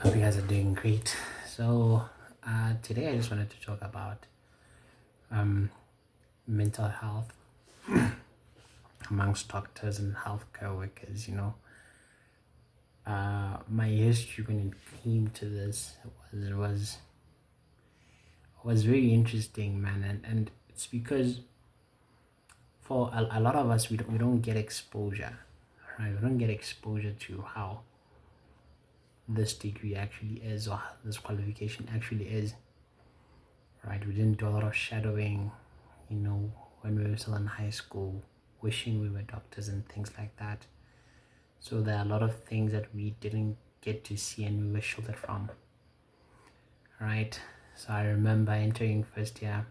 Hope you guys are doing great. So, today I just wanted to talk about um, mental health amongst doctors and healthcare workers. My history when it came to this was very interesting, man, and it's because for a lot of us we don't get exposure, right? We don't get exposure to how this degree actually is or how this qualification actually is, right? We didn't do a lot of shadowing, when we were still in high school, wishing we were doctors and things like that. So there are a lot of things that we didn't get to see and we were shielded from, right? So I remember entering first year.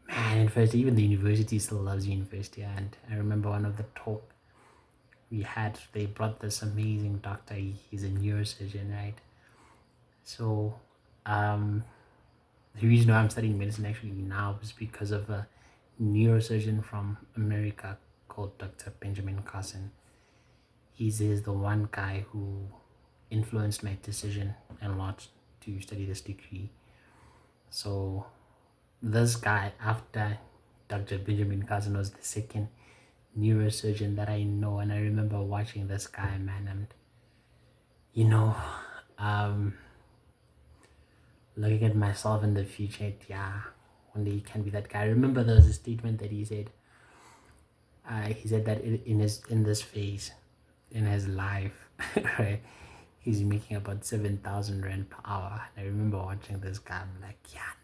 Man, in first, even the university still loves you in first year. And I remember one of the talk we had, they brought this amazing doctor. He's a neurosurgeon, right? So, the reason why I'm studying medicine actually now is because of a neurosurgeon from America called Dr. Benjamin Carson. He's the one guy who influenced my decision a lot to study this degree. So this guy, after Dr. Benjamin Carson, was the second neurosurgeon that I know, and I remember watching this guy, man, and um, looking at myself in the future. Yeah, one day you can be that guy. I remember there was a statement that he said. He said that in this phase in his life, right, he's making about 7,000 rand per hour. And I remember watching this guy. I'm like, yeah,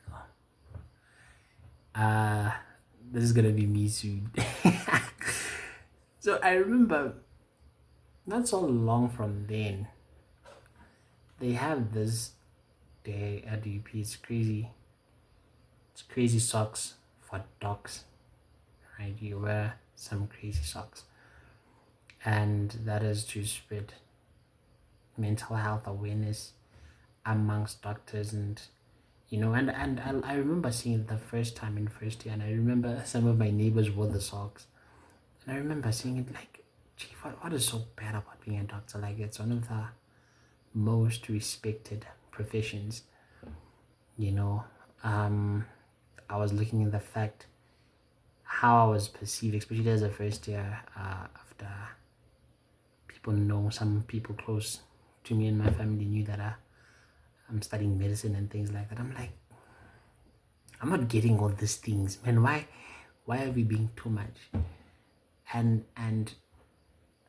no, this is gonna be me soon. So I remember not so long from then, they have this day at UP. It's crazy. It's crazy socks for dogs, right? You wear some crazy socks, and that is to spread mental health awareness amongst doctors. And I remember seeing it the first time in first year, and I remember some of my neighbors wore the socks, and I remember seeing it like, gee, what is so bad about being a doctor? Like, it's one of the most respected professions. you know I was looking at the fact how I was perceived, especially as a first year, after some people close to me and my family knew that I'm studying medicine and things like that. I'm like, I'm not getting all these things, man. Why are we being too much? And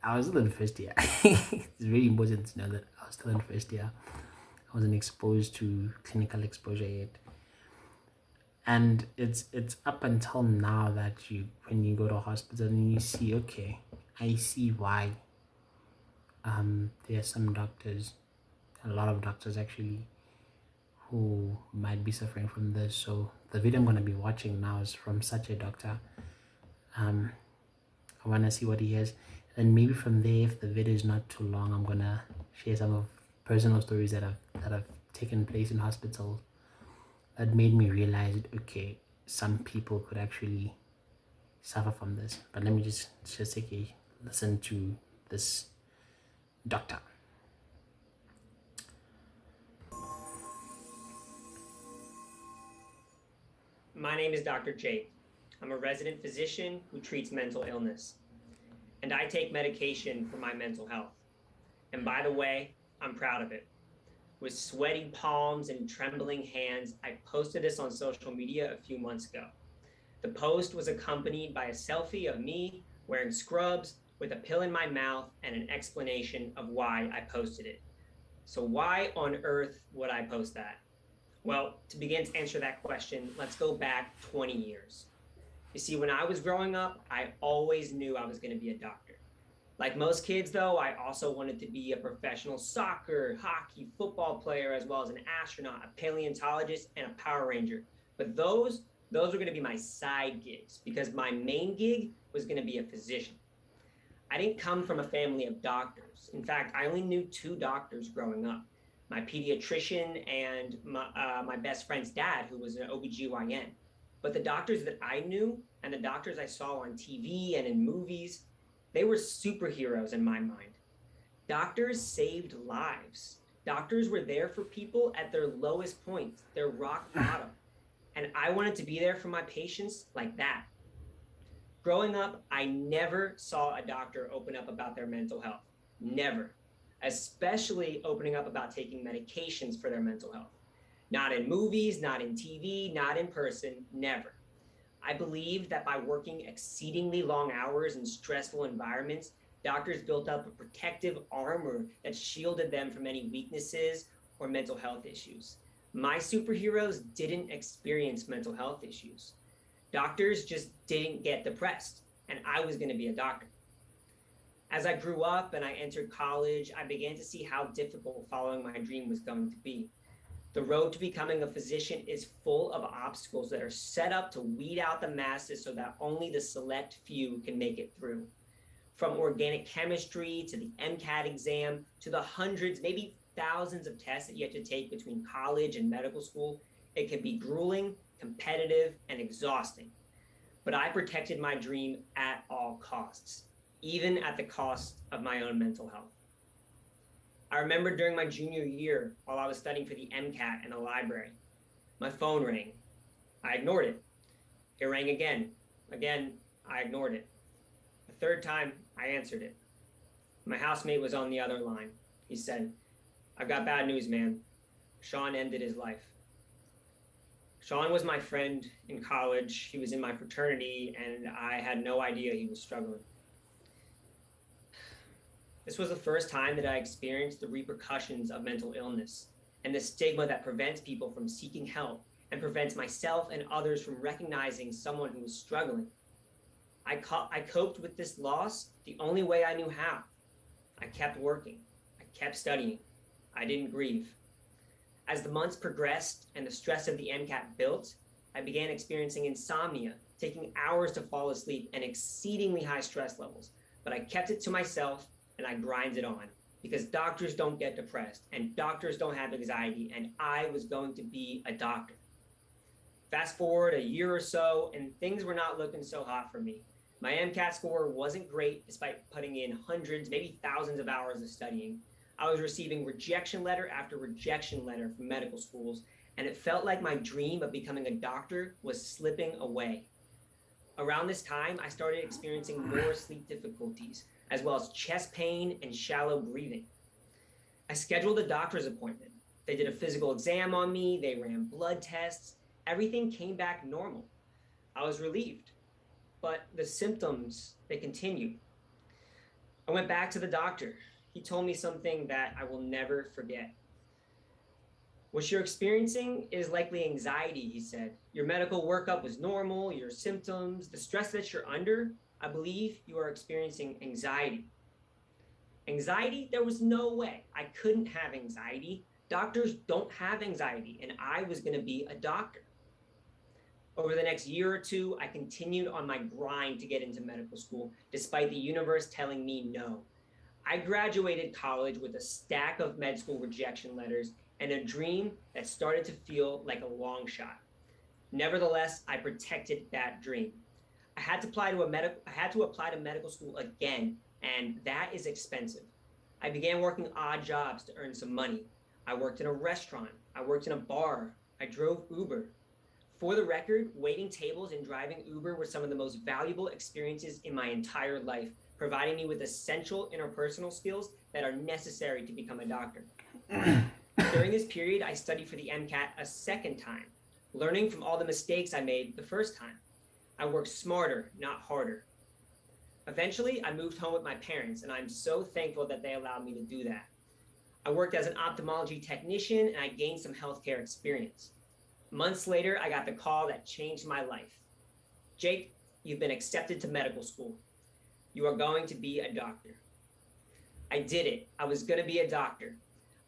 I was still in first year. It's very important to know that I was still in first year. I wasn't exposed to clinical exposure yet. And it's up until now that when you go to a hospital and you see, okay, I see why there are some doctors, a lot of doctors actually, who might be suffering from this. So the video I'm going to be watching now is from such a doctor. I want to see what he has, and maybe from there, if the video is not too long, I'm gonna share some of personal stories that have taken place in hospitals that made me realize, okay, some people could actually suffer from this. But let me just take a listen to this doctor. My name is Dr. Jake. I'm a resident physician who treats mental illness, and I take medication for my mental health. And by the way, I'm proud of it. With sweaty palms and trembling hands, I posted this on social media a few months ago. The post was accompanied by a selfie of me wearing scrubs with a pill in my mouth and an explanation of why I posted it. So why on earth would I post that? Well, to begin to answer that question, let's go back 20 years. You see, when I was growing up, I always knew I was going to be a doctor. Like most kids, though, I also wanted to be a professional soccer, hockey, football player, as well as an astronaut, a paleontologist, and a Power Ranger. But those were going to be my side gigs, because my main gig was going to be a physician. I didn't come from a family of doctors. In fact, I only knew two doctors growing up: my pediatrician and my best friend's dad, who was an OBGYN. But the doctors that I knew and the doctors I saw on TV and in movies, they were superheroes in my mind. Doctors saved lives. Doctors were there for people at their lowest point, their rock bottom. And I wanted to be there for my patients like that. Growing up, I never saw a doctor open up about their mental health. Never. Especially opening up about taking medications for their mental health. Not in movies, not in TV, not in person, never. I believe that by working exceedingly long hours in stressful environments, doctors built up a protective armor that shielded them from any weaknesses or mental health issues. My superheroes didn't experience mental health issues. Doctors just didn't get depressed, and I was going to be a doctor. As I grew up and I entered college, I began to see how difficult following my dream was going to be. The road to becoming a physician is full of obstacles that are set up to weed out the masses so that only the select few can make it through. From organic chemistry to the MCAT exam to the hundreds, maybe thousands of tests that you have to take between college and medical school, it can be grueling, competitive, and exhausting. But I protected my dream at all costs, even at the cost of my own mental health. I remember during my junior year, while I was studying for the MCAT in a library, my phone rang. I ignored it. It rang again. Again, I ignored it. The third time, I answered it. My housemate was on the other line. He said, "I've got bad news, man. Sean ended his life." Sean was my friend in college. He was in my fraternity, and I had no idea he was struggling. This was the first time that I experienced the repercussions of mental illness and the stigma that prevents people from seeking help and prevents myself and others from recognizing someone who was struggling. I coped with this loss the only way I knew how. I kept working. I kept studying. I didn't grieve. As the months progressed and the stress of the MCAT built, I began experiencing insomnia, taking hours to fall asleep and exceedingly high stress levels. But I kept it to myself and I grinded on because doctors don't get depressed and doctors don't have anxiety, and I was going to be a doctor. Fast forward a year or so and things were not looking so hot for me. My MCAT score wasn't great despite putting in hundreds, maybe thousands of hours of studying. I was receiving rejection letter after rejection letter from medical schools, and it felt like my dream of becoming a doctor was slipping away. Around this time, I started experiencing more sleep difficulties, as well as chest pain and shallow breathing. I scheduled a doctor's appointment. They did a physical exam on me, they ran blood tests, everything came back normal. I was relieved, but the symptoms, they continued. I went back to the doctor. He told me something that I will never forget. "What you're experiencing is likely anxiety," he said. "Your medical workup was normal, your symptoms, the stress that you're under, I believe you are experiencing anxiety." Anxiety? There was no way. I couldn't have anxiety. Doctors don't have anxiety, and I was going to be a doctor. Over the next year or two, I continued on my grind to get into medical school, despite the universe telling me no. I graduated college with a stack of med school rejection letters and a dream that started to feel like a long shot. Nevertheless, I protected that dream. I had to apply to medical school again, and that is expensive. I began working odd jobs to earn some money. I worked in a restaurant, I worked in a bar, I drove Uber. For the record, waiting tables and driving Uber were some of the most valuable experiences in my entire life, providing me with essential interpersonal skills that are necessary to become a doctor. During this period, I studied for the MCAT a second time, learning from all the mistakes I made the first time. I worked smarter, not harder. Eventually, I moved home with my parents, and I'm so thankful that they allowed me to do that. I worked as an ophthalmology technician, and I gained some healthcare experience. Months later, I got the call that changed my life. "Jake, you've been accepted to medical school. You are going to be a doctor." I did it. I was going to be a doctor.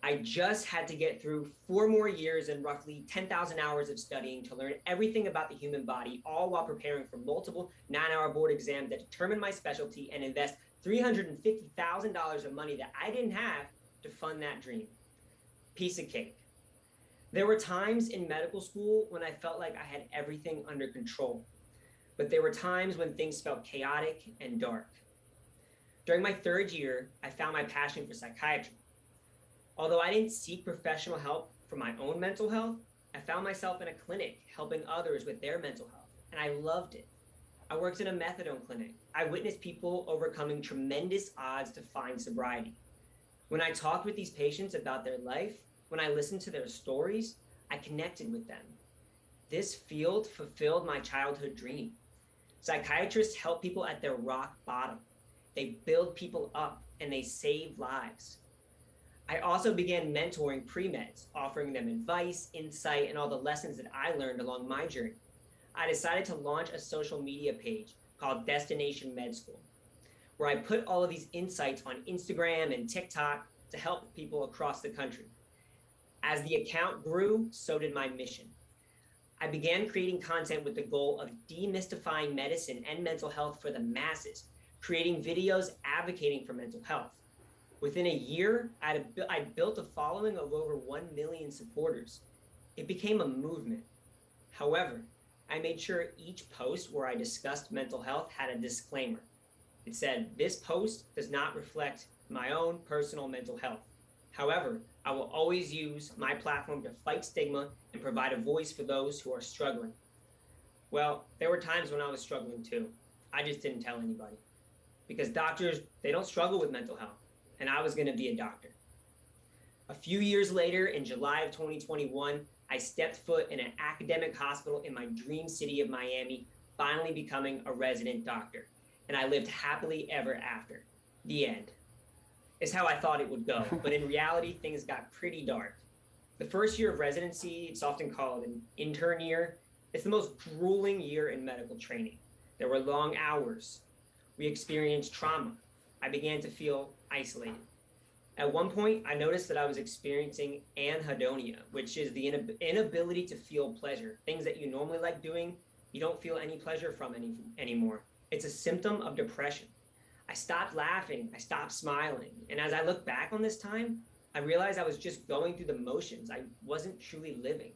I just had to get through 4 more years and roughly 10,000 hours of studying to learn everything about the human body, all while preparing for multiple 9-hour board exams that determined my specialty and invest $350,000 of money that I didn't have to fund that dream. Piece of cake. There were times in medical school when I felt like I had everything under control, but there were times when things felt chaotic and dark. During my third year, I found my passion for psychiatry. Although I didn't seek professional help for my own mental health, I found myself in a clinic helping others with their mental health, and I loved it. I worked in a methadone clinic. I witnessed people overcoming tremendous odds to find sobriety. When I talked with these patients about their life, when I listened to their stories, I connected with them. This field fulfilled my childhood dream. Psychiatrists help people at their rock bottom. They build people up and they save lives. I also began mentoring pre-meds, offering them advice, insight, and all the lessons that I learned along my journey. I decided to launch a social media page called Destination Med School, where I put all of these insights on Instagram and TikTok to help people across the country. As the account grew, so did my mission. I began creating content with the goal of demystifying medicine and mental health for the masses, creating videos advocating for mental health. Within a year, I built a following of over 1 million supporters. It became a movement. However, I made sure each post where I discussed mental health had a disclaimer. It said, "This post does not reflect my own personal mental health. However, I will always use my platform to fight stigma and provide a voice for those who are struggling." Well, there were times when I was struggling too. I just didn't tell anybody because doctors, they don't struggle with mental health, and I was going to be a doctor. A few years later, in July of 2021, I stepped foot in an academic hospital in my dream city of Miami, finally becoming a resident doctor. And I lived happily ever after. The end. Is how I thought it would go, but in reality, things got pretty dark. The first year of residency, it's often called an intern year, it's the most grueling year in medical training. There were long hours. We experienced trauma. I began to feel isolated. At one point, I noticed that I was experiencing anhedonia, which is the inability to feel pleasure. Things that you normally like doing, you don't feel any pleasure from anymore. It's a symptom of depression. I stopped laughing, I stopped smiling. And as I look back on this time, I realized I was just going through the motions. I wasn't truly living.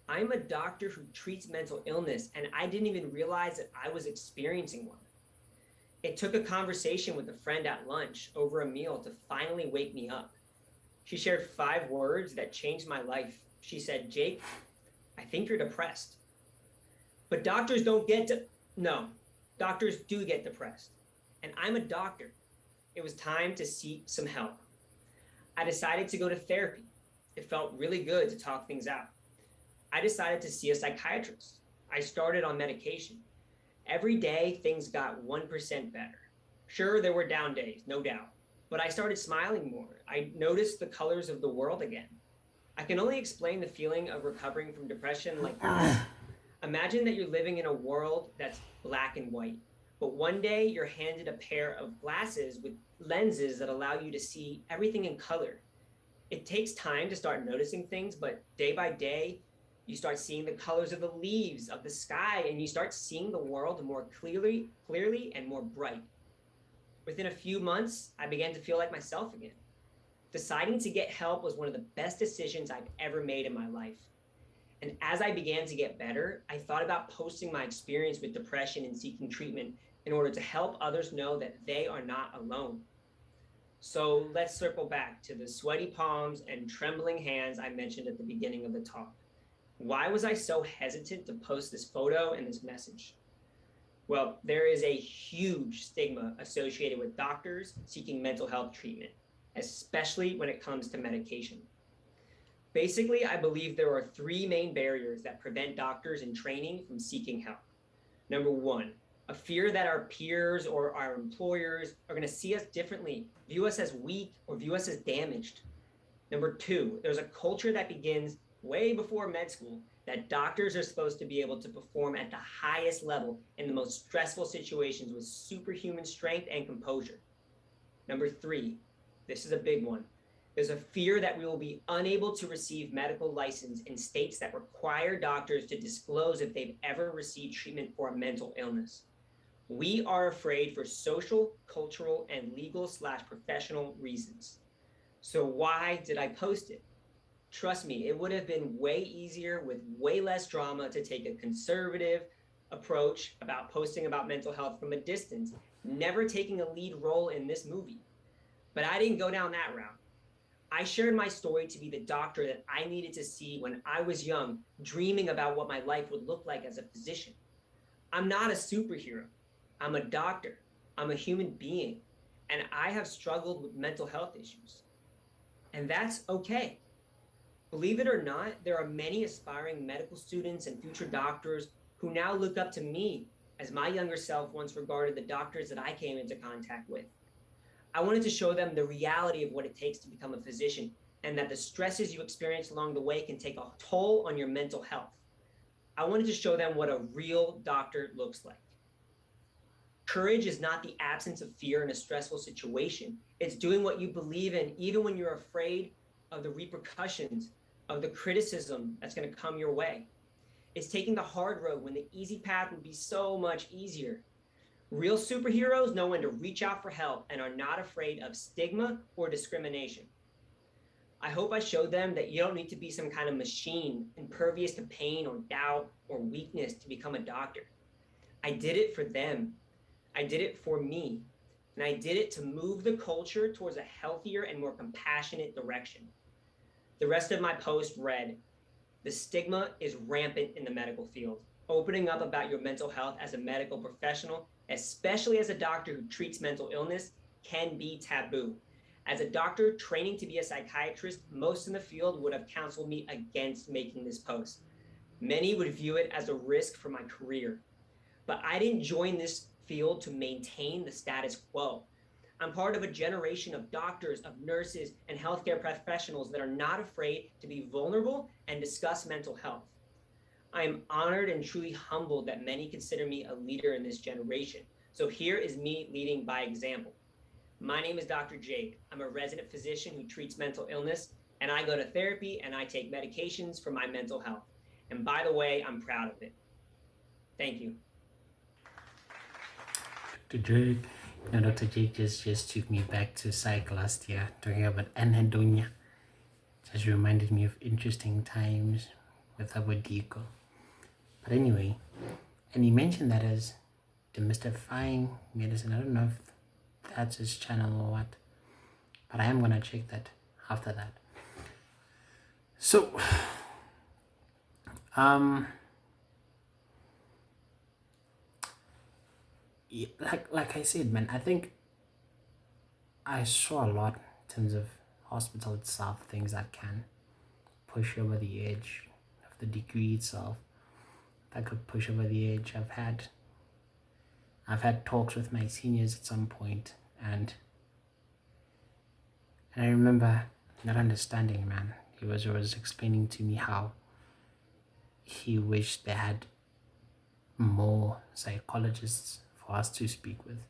I'm a doctor who treats mental illness, and I didn't even realize that I was experiencing one. It took a conversation with a friend at lunch over a meal to finally wake me up. She shared 5 words that changed my life. She said, "Jake, I think you're depressed." But doctors don't get to, no, doctors do get depressed. And I'm a doctor. It was time to seek some help. I decided to go to therapy. It felt really good to talk things out. I decided to see a psychiatrist. I started on medication. Every day, things got 1% better. Sure, there were down days, no doubt, but I started smiling more. I noticed the colors of the world again. I can only explain the feeling of recovering from depression like this. Imagine that you're living in a world that's black and white, but one day you're handed a pair of glasses with lenses that allow you to see everything in color. It takes time to start noticing things, but day by day, you start seeing the colors of the leaves, of the sky, and you start seeing the world more clearly and more bright. Within a few months, I began to feel like myself again. Deciding to get help was one of the best decisions I've ever made in my life. And as I began to get better, I thought about posting my experience with depression and seeking treatment in order to help others know that they are not alone. So let's circle back to the sweaty palms and trembling hands I mentioned at the beginning of the talk. Why was I so hesitant to post this photo and this message? Well, there is a huge stigma associated with doctors seeking mental health treatment, especially when it comes to medication. Basically, I believe there are 3 main barriers that prevent doctors in training from seeking help. Number 1, a fear that our peers or our employers are going to see us differently, view us as weak, or view us as damaged. Number 2, there's a culture that begins way before med school that doctors are supposed to be able to perform at the highest level in the most stressful situations with superhuman strength and composure. Number 3, this is a big one. There's a fear that we will be unable to receive medical license in states that require doctors to disclose if they've ever received treatment for a mental illness. We are afraid for social, cultural, and legal/professional reasons. So why did I post it? Trust me, it would have been way easier with way less drama to take a conservative approach about posting about mental health from a distance, never taking a lead role in this movie. But I didn't go down that route. I shared my story to be the doctor that I needed to see when I was young, dreaming about what my life would look like as a physician. I'm not a superhero. I'm a doctor. I'm a human being. And I have struggled with mental health issues. And that's okay. Believe it or not, there are many aspiring medical students and future doctors who now look up to me as my younger self once regarded the doctors that I came into contact with. I wanted to show them the reality of what it takes to become a physician and that the stresses you experience along the way can take a toll on your mental health. I wanted to show them what a real doctor looks like. Courage is not the absence of fear in a stressful situation. It's doing what you believe in, even when you're afraid of the repercussions, of the criticism that's going to come your way. It's taking the hard road when the easy path would be so much easier. Real superheroes know when to reach out for help and are not afraid of stigma or discrimination. I hope I showed them that you don't need to be some kind of machine impervious to pain or doubt or weakness to become a doctor. I did it for them. I did it for me. And I did it to move the culture towards a healthier and more compassionate direction. The rest of my post read, the stigma is rampant in the medical field. Opening up about your mental health as a medical professional, especially as a doctor who treats mental illness, can be taboo. As a doctor training to be a psychiatrist, most in the field would have counseled me against making this post. Many would view it as a risk for my career. But I didn't join this field to maintain the status quo. I'm part of a generation of doctors, of nurses, and healthcare professionals that are not afraid to be vulnerable and discuss mental health. I am honored and truly humbled that many consider me a leader in this generation. So here is me leading by example. My name is Dr. Jake. I'm a resident physician who treats mental illness, and I go to therapy and I take medications for my mental health. And by the way, I'm proud of it. Thank you. Dr. Jake. Dr. Jake just took me back to psych last year, talking about anhedonia. Just reminded me of interesting times with Abodiko. But anyway, and he mentioned that as demystifying medicine. I don't know if that's his channel or what, but I am gonna check that after that. So, like I said, man, I think I saw a lot in terms of hospital itself, things that can push over the edge of the degree itself. That could push over the edge. I've had talks with my seniors at some point, and I remember not understanding, man. He was explaining to me how he wished they had more psychologists for us to speak with,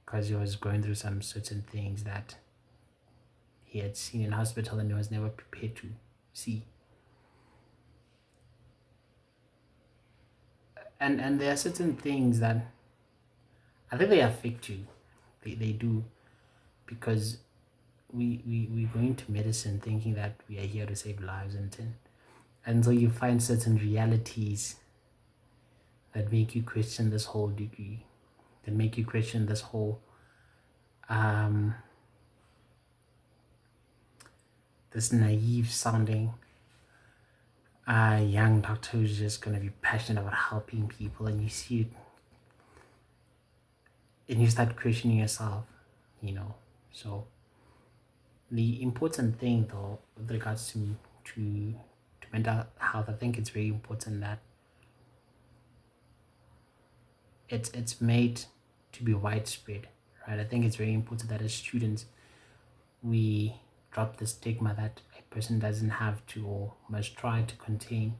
because he was going through some certain things that he had seen in hospital and he was never prepared to see. And there are certain things that I think they affect you. They do, because we go into medicine thinking that we are here to save lives, and so you find certain realities that make you question this whole degree, that make you question this whole this naive sounding young doctor who's just going to be passionate about helping people, and you see it and you start questioning yourself, So the important thing, though, with regards to mental health, I think it's very important that it's made to be widespread, right? I think it's very important that as students we drop the stigma that a person doesn't have to or must try to contain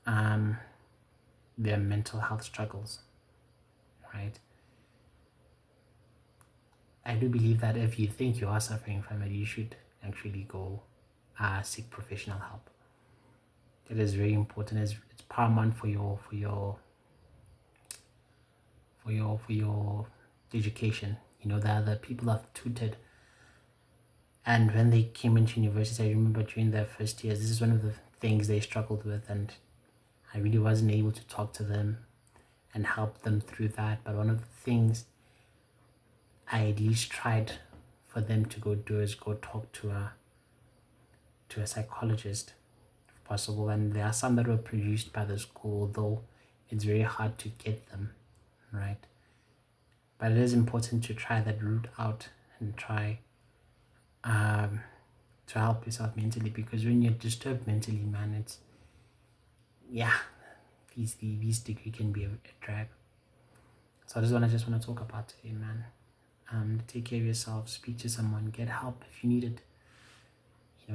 their mental health struggles, right? I do believe that if you think you are suffering from it, you should actually go seek professional help. It is very important. It's paramount for your education. The people I've tutored, and when they came into university, I remember during their first years, this is one of the things they struggled with, and I really wasn't able to talk to them and help them through that. But one of the things I at least tried for them to go do is go talk to a psychologist if possible. And there are some that were produced by the school, though it's very hard to get them, right? But it is important to try that route out and try um, to help yourself mentally, because when you're disturbed mentally, man, it's yeah, these degree can be a drag. So I just want to talk about today, man. Take care of yourself, speak to someone, get help if you need it.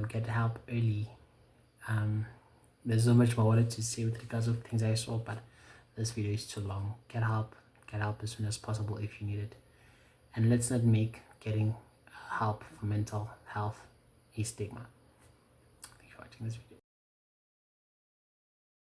Get help early. Um, there's so much more I wanted to say with regards of things I saw, but this video is too long. Get help as soon as possible if you need it. And let's not make getting help for mental health a stigma. Thank you for watching this video.